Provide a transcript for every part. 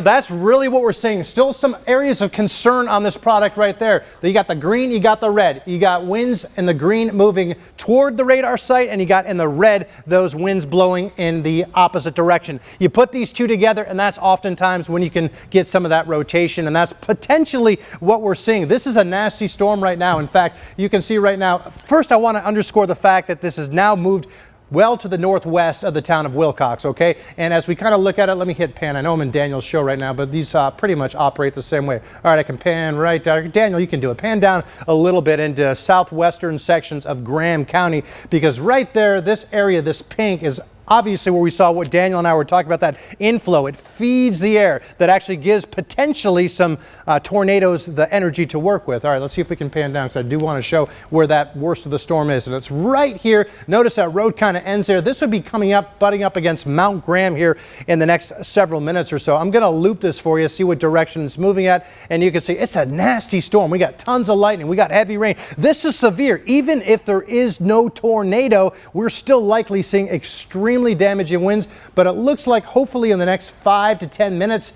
That's really what we're seeing. Still some areas of concern on this product right there. You got the green, you got the red. You got winds in the green moving toward the radar site, and you got in the red those winds blowing in the opposite direction. You put these two together, and that's oftentimes when you can get some of that rotation, and that's potentially what we're seeing. This is a nasty storm right now. In fact, you can see right now, first I want to underscore the fact that this has now moved well to the northwest of the town of Wilcox, okay? And as we kind of look at it, let me hit pan. I know I'm in Daniel's show right now, but these pretty much operate the same way. All right, I can pan right down. Daniel, you can do it. Pan down a little bit into southwestern sections of Graham County, because right there, this area, this pink, is obviously where we saw what Daniel and I were talking about, that inflow. It feeds the air that actually gives potentially some tornadoes the energy to work with. All right, let's see if we can pan down, because I do want to show where that worst of the storm is. And it's right here. Notice that road kind of ends there. This would be coming up, butting up against Mount Graham here in the next several minutes or so. I'm going to loop this for you, see what direction it's moving at. And you can see it's a nasty storm. We got tons of lightning. We got heavy rain. This is severe. Even if there is no tornado, we're still likely seeing extremely damaging winds, but it looks like hopefully in the next 5 to 10 minutes.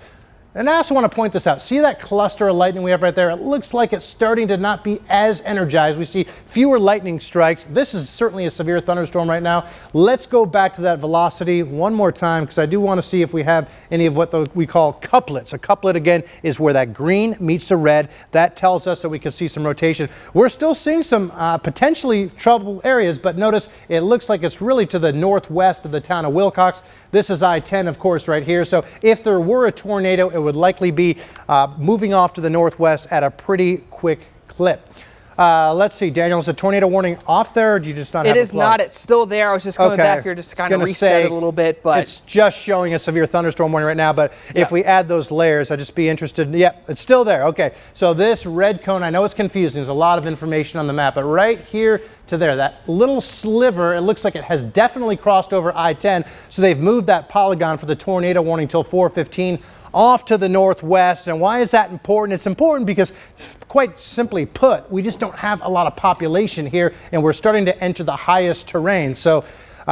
And I also want to point this out. See that cluster of lightning we have right there? It looks like it's starting to not be as energized. We see fewer lightning strikes. This is certainly a severe thunderstorm right now. Let's go back to that velocity one more time, because I do want to see if we have any of what we call couplets. A couplet, again, is where that green meets the red. That tells us that we can see some rotation. We're still seeing some potentially trouble areas, but notice it looks like it's really to the northwest of the town of Wilcox. This is I-10, of course, right here. So if there were a tornado, it would likely be moving off to the northwest at a pretty quick clip. Let's see, Daniel, is the tornado warning off there, or do you just not have it? It is not. It's still there. I was just coming back here just to kind of reset it a little bit. But it's just showing a severe thunderstorm warning right now. But if we add those layers, I'd just be interested. Yep, it's still there. Okay, so this red cone, I know it's confusing. There's a lot of information on the map, but right here to there, that little sliver, it looks like it has definitely crossed over I-10. So they've moved that polygon for the tornado warning till 4:15. Off to the northwest. And why is that important? It's important because, quite simply put, we just don't have a lot of population here, and we're starting to enter the highest terrain. So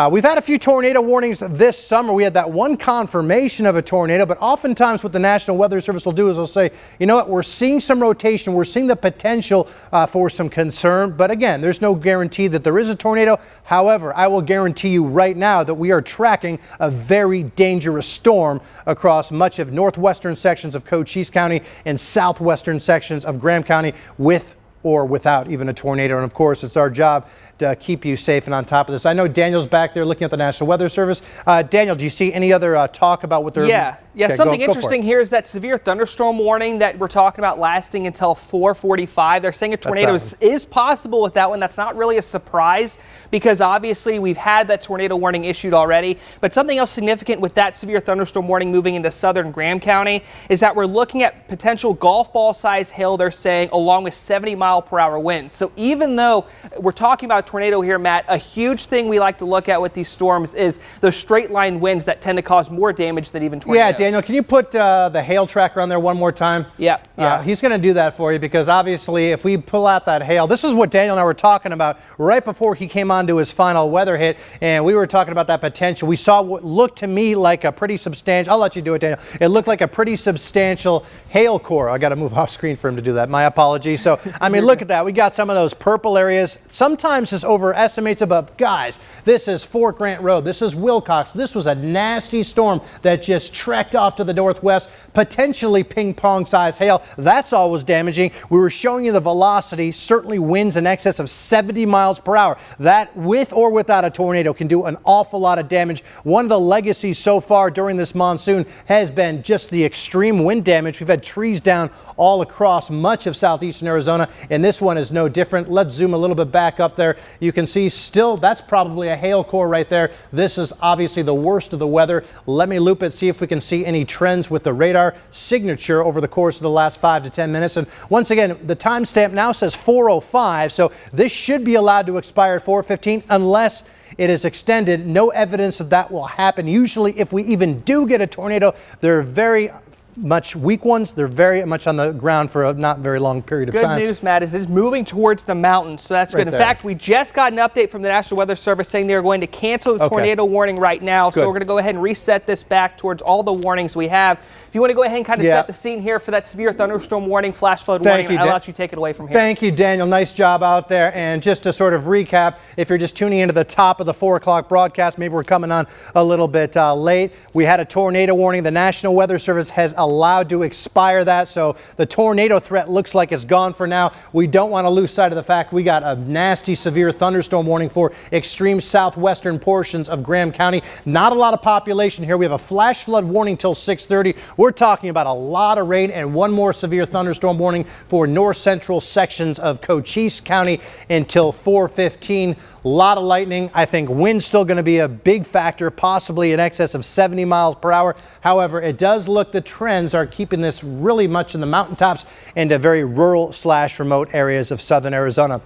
we've had a few tornado warnings this summer. We had that one confirmation of a tornado, but oftentimes what the National Weather Service will do is they'll say, you know what, we're seeing some rotation, we're seeing the potential for some concern, but again, there's no guarantee that there is a tornado. However, I will guarantee you right now that we are tracking a very dangerous storm across much of northwestern sections of Cochise County and southwestern sections of Graham County, with or without even a tornado. And of course, it's our job to keep you safe and on top of this. I know Daniel's back there looking at the National Weather Service. Daniel, do you see any other talk about what they're... Yeah, okay, something interesting here is that severe thunderstorm warning that we're talking about lasting until 4:45. They're saying a tornado is possible with that one. That's not really a surprise, because obviously we've had that tornado warning issued already. But something else significant with that severe thunderstorm warning moving into southern Graham County is that we're looking at potential golf ball size hail, they're saying, along with 70-mile-per-hour winds. So even though we're talking about a tornado here, Matt, a huge thing we like to look at with these storms is the straight line winds that tend to cause more damage than even tornadoes. Yeah, Daniel, can you put the hail tracker on there one more time? Yeah. He's going to do that for you, because obviously if we pull out that hail, this is what Daniel and I were talking about right before he came on to his final weather hit, and we were talking about that potential. We saw what looked to me like a pretty substantial, I'll let you do it, Daniel. It looked like a pretty substantial hail core. I got to move off screen for him to do that. My apologies. So, I mean, look at that. We got some of those purple areas. Sometimes this overestimates, but guys, this is Fort Grant Road. This is Wilcox. This was a nasty storm that just trekked off to the northwest, potentially ping-pong size hail. That's always damaging. We were showing you the velocity, certainly winds in excess of 70 miles per hour. That, with or without a tornado, can do an awful lot of damage. One of the legacies so far during this monsoon has been just the extreme wind damage. We've had trees down all across much of southeastern Arizona, and this one is no different. Let's zoom a little bit back up there. You can see still that's probably a hail core right there. This is obviously the worst of the weather. Let me loop it, see if we can see any trends with the radar signature over the course of the last 5 to 10 minutes. And once again, the timestamp now says 4:05, so this should be allowed to expire at 4:15 unless it is extended. No evidence that that will happen. Usually, if we even do get a tornado, they're very much weak ones. They're very much on the ground for a not very long period of time. Good news, Matt, is it's moving towards the mountains, so that's good. In fact, we just got an update from the National Weather Service saying they're going to cancel the tornado warning right now. So we're going to go ahead and reset this back towards all the warnings we have. If you want to go ahead and kind of set the scene here for that severe thunderstorm warning, flash flood warning, I'll let you take it away from here. Thank you, Daniel. Nice job out there. And just to sort of recap, if you're just tuning into the top of the 4 o'clock broadcast, maybe we're coming on a little bit late. We had a tornado warning. The National Weather Service has allowed to expire that, so the tornado threat looks like it's gone for now. We don't want to lose sight of the fact we got a nasty severe thunderstorm warning for extreme southwestern portions of Graham County. Not a lot of population here. We have a flash flood warning till 6:30. We're talking about a lot of rain and one more severe thunderstorm warning for north central sections of Cochise County until 4:15. A lot of lightning. I think wind's still going to be a big factor, possibly in excess of 70 miles per hour. However, it does look the trends are keeping this really much in the mountaintops and very rural / remote areas of southern Arizona.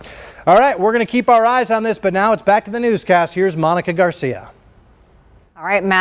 All right, we're going to keep our eyes on this, but now it's back to the newscast. Here's Monica Garcia. All right, Matt.